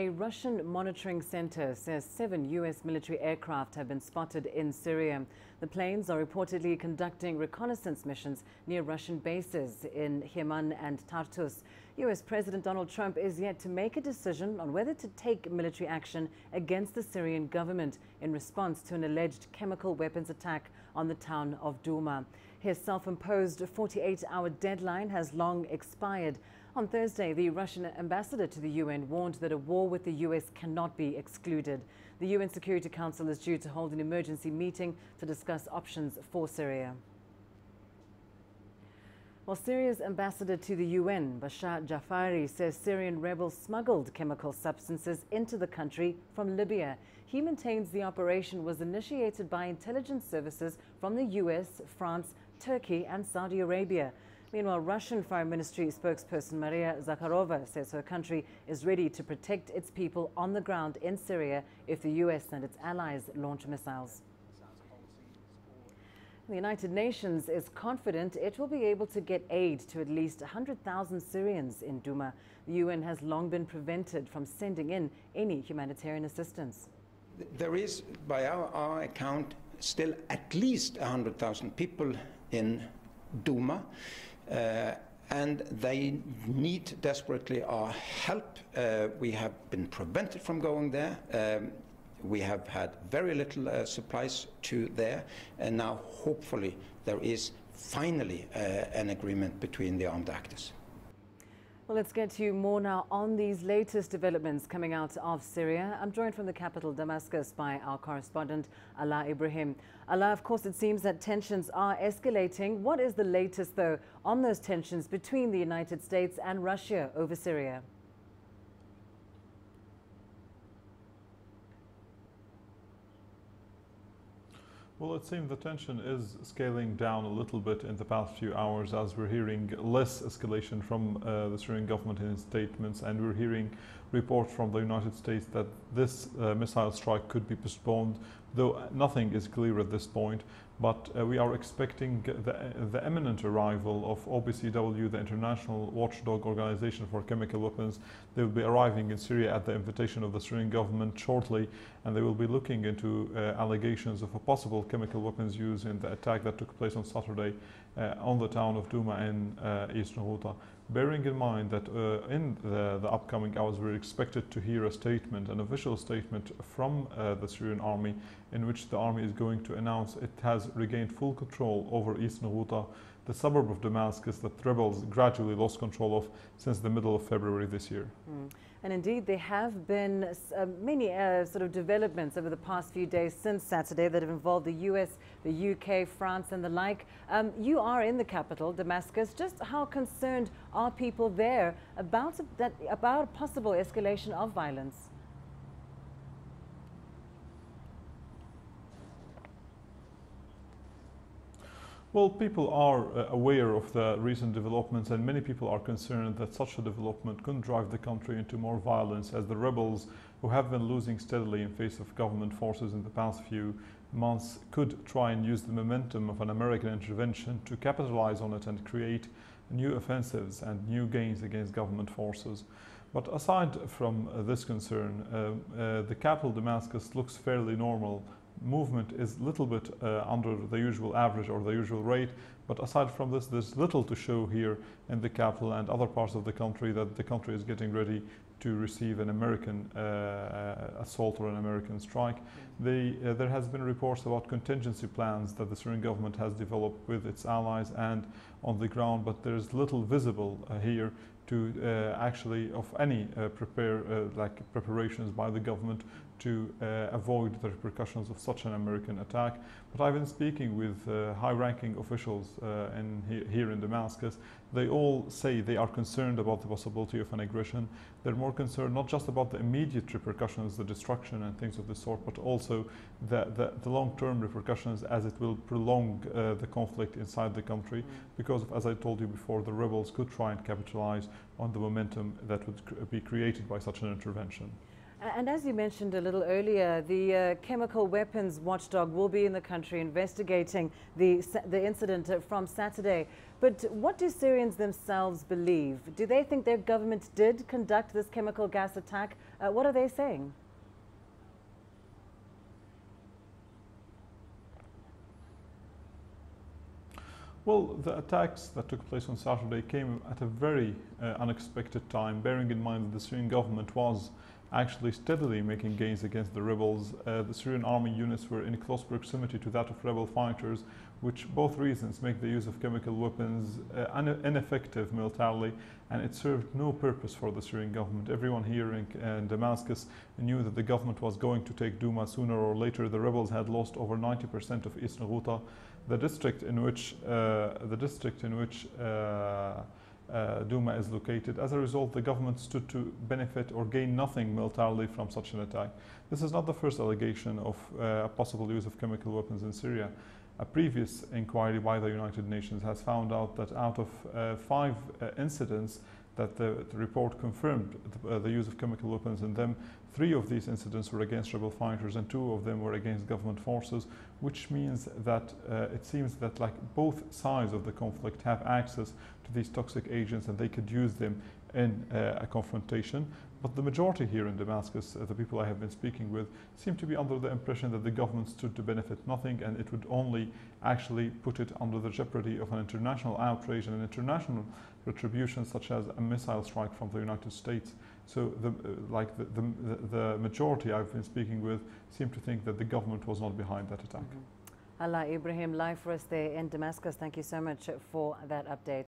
A Russian monitoring center says 7 U.S. military aircraft have been spotted in Syria. The planes are reportedly conducting reconnaissance missions near Russian bases in Heman and Tartus. U.S. President Donald Trump is yet to make a decision on whether to take military action against the Syrian government in response to an alleged chemical weapons attack on the town of Douma. His self-imposed 48-hour deadline has long expired. On Thursday, the Russian ambassador to the UN warned that a war with the US cannot be excluded. The UN Security Council is due to hold an emergency meeting to discuss options for Syria. Well, Syria's ambassador to the UN, Bashar Jafari, says Syrian rebels smuggled chemical substances into the country from Libya. He maintains the operation was initiated by intelligence services from the US, France, Turkey and Saudi Arabia. Meanwhile, Russian Foreign Ministry spokesperson Maria Zakharova says her country is ready to protect its people on the ground in Syria if the US and its allies launch missiles. The United Nations is confident it will be able to get aid to at least 100,000 Syrians in Douma. The UN has long been prevented from sending in any humanitarian assistance. There is, by our account, still at least 100,000 people in Douma. And they need desperately our help. We have been prevented from going there. We have had very little supplies to there, and now hopefully there is finally an agreement between the armed actors. Well, let's get to you more now on these latest developments coming out of Syria. I'm joined from the capital, Damascus, by our correspondent, Ala Ibrahim. Ala, of course, it seems that tensions are escalating. What is the latest, though, on those tensions between the United States and Russia over Syria? Well, it seems the tension is scaling down a little bit in the past few hours as we're hearing less escalation from the Syrian government in its statements, and we're hearing reports from the United States that this missile strike could be postponed, though nothing is clear at this point. But we are expecting the imminent arrival of OPCW, the International Watchdog Organization for Chemical Weapons. They will be arriving in Syria at the invitation of the Syrian government shortly, and they will be looking into allegations of a possible chemical weapons use in the attack that took place on Saturday on the town of Douma in eastern Ghouta. Bearing in mind that in the upcoming hours we're expected to hear a statement, an official statement from the Syrian army, in which the army is going to announce it has regained full control over eastern Ghouta, the suburb of Damascus that rebels gradually lost control of since the middle of February this year. And indeed, there have been many sort of developments over the past few days since Saturday that have involved the US, the UK, France and the like. You are in the capital, Damascus. Just how concerned are people there about a possible escalation of violence? Well, people are aware of the recent developments, and many people are concerned that such a development could drive the country into more violence, as the rebels, who have been losing steadily in face of government forces in the past few months, could try and use the momentum of an American intervention to capitalize on it and create new offensives and new gains against government forces. But aside from this concern, the capital Damascus looks fairly normal. Movement is a little bit under the usual average or the usual rate, but aside from this, there's little to show here in the capital and other parts of the country that the country is getting ready to receive an American assault or an American strike. There has been reports about contingency plans that the Syrian government has developed with its allies and on the ground, but there's little visible here to actually of any preparations by the government to avoid the repercussions of such an American attack. But I've been speaking with high-ranking officials here in Damascus. They all say they are concerned about the possibility of an aggression. They're more concerned not just about the immediate repercussions, the destruction and things of this sort, but also the long-term repercussions as it will prolong the conflict inside the country, because as I told you before, the rebels could try and capitalize on the momentum that would be created by such an intervention. And as you mentioned a little earlier, the chemical weapons watchdog will be in the country investigating the incident from Saturday. But what do Syrians themselves believe? Do they think their government did conduct this chemical gas attack? What are they saying? Well, the attacks that took place on Saturday came at a very unexpected time, bearing in mind that the Syrian government was actually steadily making gains against the rebels. The Syrian army units were in close proximity to that of rebel fighters, which both reasons make the use of chemical weapons ineffective militarily, and it served no purpose for the Syrian government. Everyone here in Damascus knew that the government was going to take Douma sooner or later. The rebels had lost over 90% of East Ghouta, the district in which Douma is located. As a result, the government stood to benefit or gain nothing militarily from such an attack. This is not the first allegation of possible use of chemical weapons in Syria. A previous inquiry by the United Nations has found out that out of 5 incidents that the report confirmed the use of chemical weapons in them, 3 of these incidents were against rebel fighters and 2 of them were against government forces, which means that it seems that like both sides of the conflict have access to these toxic agents and they could use them in a confrontation. But the majority here in Damascus, the people I have been speaking with, seem to be under the impression that the government stood to benefit nothing, and it would only actually put it under the jeopardy of an international outrage and an international retribution, such as a missile strike from the United States. So the majority I've been speaking with seem to think that the government was not behind that attack. Allah Ibrahim, live for us there in Damascus. Thank you so much for that update.